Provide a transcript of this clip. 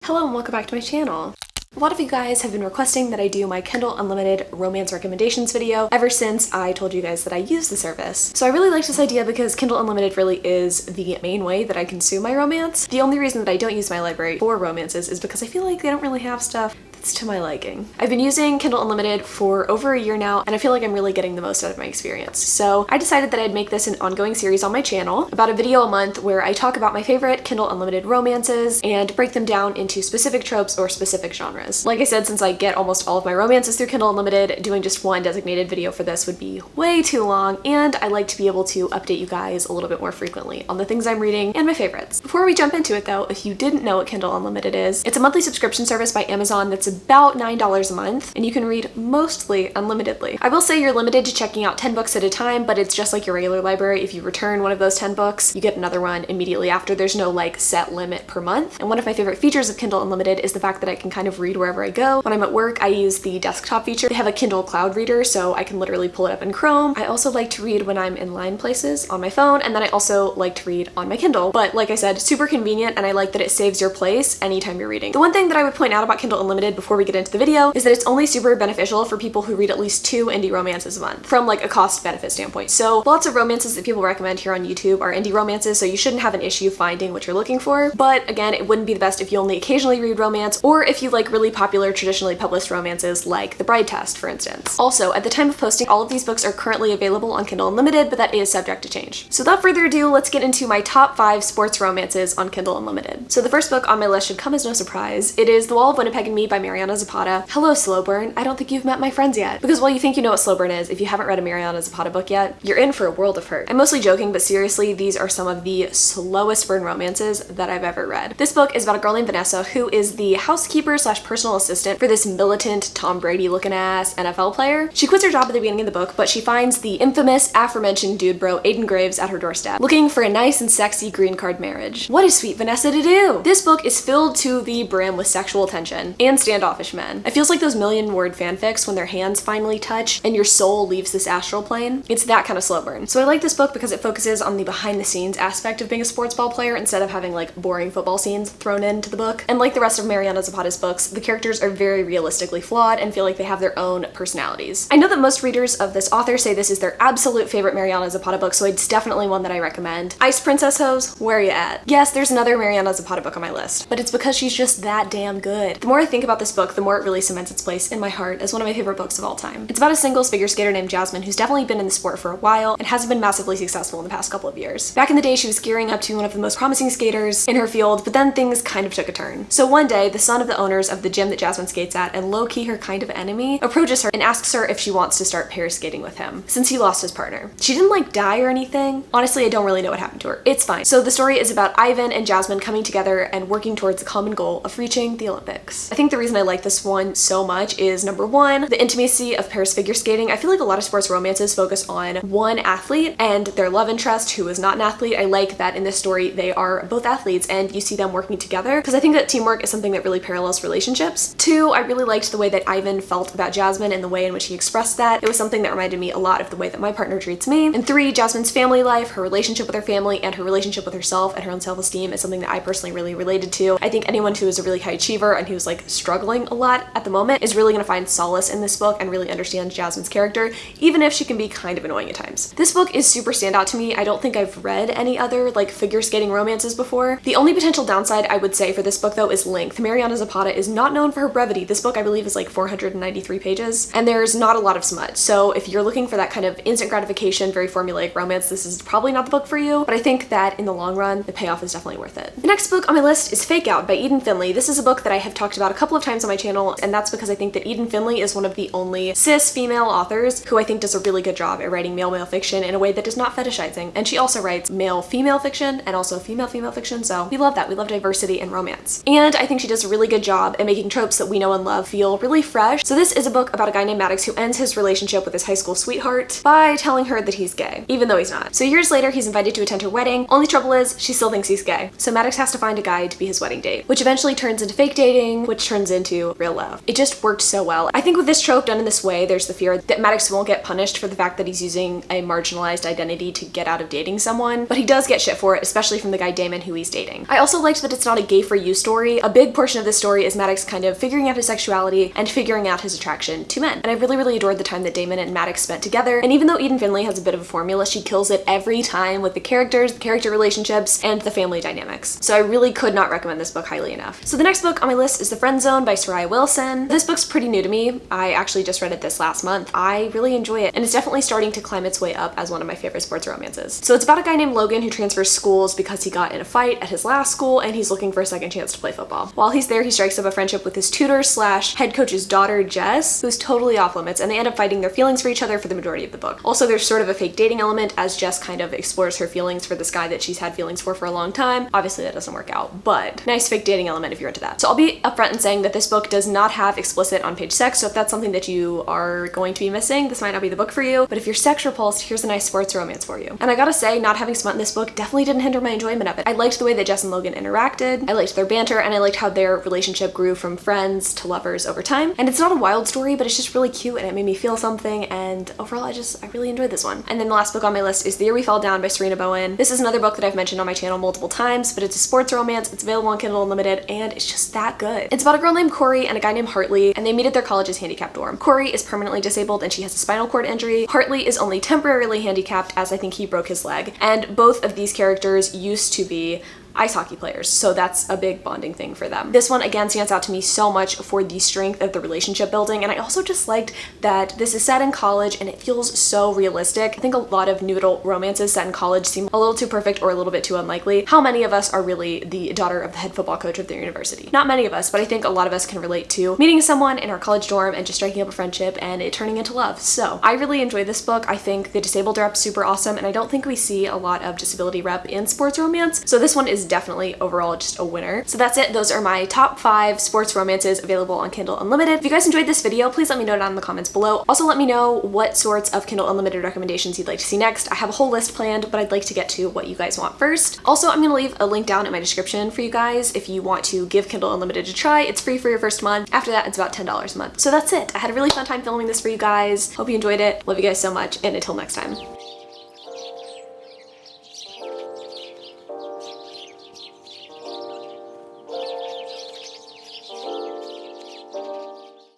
Hello and welcome back to my channel. A lot of you guys have been requesting that I do my Kindle Unlimited romance recommendations video ever since I told you guys that I use the service. So I really like this idea because Kindle Unlimited really is the main way that I consume my romance. The only reason that I don't use my library for romances is because I feel like they don't really have stuff that's to my liking. I've been using Kindle Unlimited for over a year now, and I feel like I'm really getting the most out of my experience. So I decided that I'd make this an ongoing series on my channel, about a video a month where I talk about my favorite Kindle Unlimited romances and break them down into specific tropes or specific genres. Like I said, since I get almost all of my romances through Kindle Unlimited, doing just one designated video for this would be way too long, and I like to be able to update you guys a little bit more frequently on the things I'm reading and my favorites. Before we jump into it though, if you didn't know what Kindle Unlimited is, it's a monthly subscription service by Amazon that's about $9 a month, and you can read mostly unlimitedly. I will say you're limited to checking out 10 books at a time, but it's just like your regular library. If you return one of those 10 books, you get another one immediately after. There's no like set limit per month. And one of my favorite features of Kindle Unlimited is the fact that I can kind of read wherever I go. When I'm at work, I use the desktop feature. They have a Kindle Cloud reader, so I can literally pull it up in Chrome. I also like to read when I'm in line places on my phone, and then I also like to read on my Kindle. But like I said, super convenient, and I like that it saves your place anytime you're reading. The one thing that I would point out about Kindle Unlimited before we get into the video is that it's only super beneficial for people who read at least 2 indie romances a month from like a cost benefit standpoint. So lots of romances that people recommend here on YouTube are indie romances, so you shouldn't have an issue finding what you're looking for. But again, it wouldn't be the best if you only occasionally read romance, or if you like really popular traditionally published romances like The Bride Test, for instance. Also, at the time of posting, all of these books are currently available on Kindle Unlimited, but that is subject to change. So without further ado, let's get into my top 5 sports romances on Kindle Unlimited. So the first book on my list should come as no surprise. It is The Wall of Winnipeg and Me by Mariana Zapata. Hello, Slow Burn. I don't think you've met my friends yet. Because while you think you know what slow burn is, if you haven't read a Mariana Zapata book yet, you're in for a world of hurt. I'm mostly joking, but seriously, these are some of the slowest burn romances that I've ever read. This book is about a girl named Vanessa who is the housekeeper slash personal assistant for this militant Tom Brady looking ass NFL player. She quits her job at the beginning of the book, but she finds the infamous aforementioned dude bro Aiden Graves at her doorstep, looking for a nice and sexy green card marriage. What is sweet Vanessa to do? This book is filled to the brim with sexual tension and standoffish men. It feels like those million-word fanfics when their hands finally touch and your soul leaves this astral plane. It's that kind of slow burn. So I like this book because it focuses on the behind-the-scenes aspect of being a sports ball player instead of having like boring football scenes thrown into the book. And like the rest of Mariana Zapata's books, the characters are very realistically flawed and feel like they have their own personalities. I know that most readers of this author say this is their absolute favorite Mariana Zapata book, so it's definitely one that I recommend. Ice Princess Hoes, where you at? Yes, there's another Mariana Zapata book on my list, but it's because she's just that damn good. The more I think about this book, the more it really cements its place in my heart as one of my favorite books of all time. It's about a singles figure skater named Jasmine who's definitely been in the sport for a while and hasn't been massively successful in the past couple of years. Back in the day, she was gearing up to be one of the most promising skaters in her field, but then things kind of took a turn. So one day, the son of the owners of the gym that Jasmine skates at, and low-key her kind of enemy, approaches her and asks her if she wants to start pair skating with him, since he lost his partner. She didn't like die or anything. Honestly, I don't really know what happened to her. It's fine. So the story is about Ivan and Jasmine coming together and working towards the common goal of reaching the Olympics. I think the reason I like this one so much is number one, the intimacy of pairs figure skating. I feel like a lot of sports romances focus on one athlete and their love interest who is not an athlete. I like that in this story they are both athletes and you see them working together because I think that teamwork is something that really parallels relationships. 2, I really liked the way that Ivan felt about Jasmine and the way in which he expressed that. It was something that reminded me a lot of the way that my partner treats me. And 3, Jasmine's family life, her relationship with her family, and her relationship with herself and her own self-esteem is something that I personally really related to. I think anyone who is a really high achiever and who's like struggling a lot at the moment is really gonna find solace in this book and really understand Jasmine's character, even if she can be kind of annoying at times. This book is super standout to me. I don't think I've read any other like figure skating romances before. The only potential downside I would say for this book though is length. Mariana Zapata is not known for her brevity. This book I believe is like 493 pages and there's not a lot of smut. So if you're looking for that kind of instant gratification, very formulaic romance, this is probably not the book for you, but I think that in the long run, the payoff is definitely worth it. The next book on my list is Fake Out by Eden Finley. This is a book that I have talked about a couple of times on my channel, and that's because I think that Eden Finley is one of the only cis female authors who I think does a really good job at writing male-male fiction in a way that is not fetishizing. And she also writes male-female fiction and also female-female fiction, so we love that. We love diversity in romance. And I think she does a really good job at making tropes that we know and love feel really fresh. So this is a book about a guy named Maddox who ends his relationship with his high school sweetheart by telling her that he's gay, even though he's not. So years later, he's invited to attend her wedding. Only trouble is, she still thinks he's gay. So Maddox has to find a guy to be his wedding date, which eventually turns into fake dating, which turns into real love. It just worked so well. I think with this trope done in this way, there's the fear that Maddox won't get punished for the fact that he's using a marginalized identity to get out of dating someone, but he does get shit for it, especially from the guy Damon who he's dating. I also liked that it's not a gay for you story. A big portion of this story is Maddox kind of figuring out his sexuality and figuring out his attraction to men. And I really adored the time that Damon and Maddox spent together. And even though Eden Finley has a bit of a formula, she kills it every time with the characters, the character relationships, and the family dynamics. So I really could not recommend this book highly enough. So the next book on my list is The Friendzone by Viceroy Wilson. This book's pretty new to me. I actually just read it this last month. I really enjoy it, and it's definitely starting to climb its way up as one of my favorite sports romances. So it's about a guy named Logan who transfers schools because he got in a fight at his last school and he's looking for a second chance to play football. While he's there, he strikes up a friendship with his tutor slash head coach's daughter, Jess, who's totally off limits, and they end up fighting their feelings for each other for the majority of the book. Also, there's sort of a fake dating element as Jess kind of explores her feelings for this guy that she's had feelings for a long time. Obviously that doesn't work out, but nice fake dating element if you're into that. So I'll be upfront in saying that this book does not have explicit on-page sex, so if that's something that you are going to be missing, this might not be the book for you, but if you're sex repulsed, here's a nice sports romance for you. And I gotta say, not having smut in this book definitely didn't hinder my enjoyment of it. I liked the way that Jess and Logan interacted, I liked their banter, and I liked how their relationship grew from friends to lovers over time. And it's not a wild story, but it's just really cute and it made me feel something, and overall I really enjoyed this one. And then the last book on my list is The Year We Fell Down by Serena Bowen. This is another book that I've mentioned on my channel multiple times, but it's a sports romance, it's available on Kindle Unlimited, and it's just that good. It's about a girl named Corey and a guy named Hartley, and they meet at their college's handicapped dorm. Corey is permanently disabled and she has a spinal cord injury. Hartley is only temporarily handicapped as I think he broke his leg. And both of these characters used to be ice hockey players, so that's a big bonding thing for them. This one again stands out to me so much for the strength of the relationship building, and I also just liked that this is set in college and it feels so realistic. I think a lot of new adult romances set in college seem a little too perfect or a little bit too unlikely. How many of us are really the daughter of the head football coach of their university? Not many of us, but I think a lot of us can relate to meeting someone in our college dorm and just striking up a friendship and it turning into love. So I really enjoyed this book. I think the disabled rep's super awesome, and I don't think we see a lot of disability rep in sports romance, so this one is definitely overall just a winner. So that's it. Those are my top 5 sports romances available on Kindle Unlimited. If you guys enjoyed this video, please let me know down in the comments below. Also let me know what sorts of Kindle Unlimited recommendations you'd like to see next. I have a whole list planned, but I'd like to get to what you guys want first. Also, I'm gonna leave a link down in my description for you guys if you want to give Kindle Unlimited a try. It's free for your first month. After that, it's about $10 a month. So that's it. I had a really fun time filming this for you guys. Hope you enjoyed it. Love you guys so much, and until next time.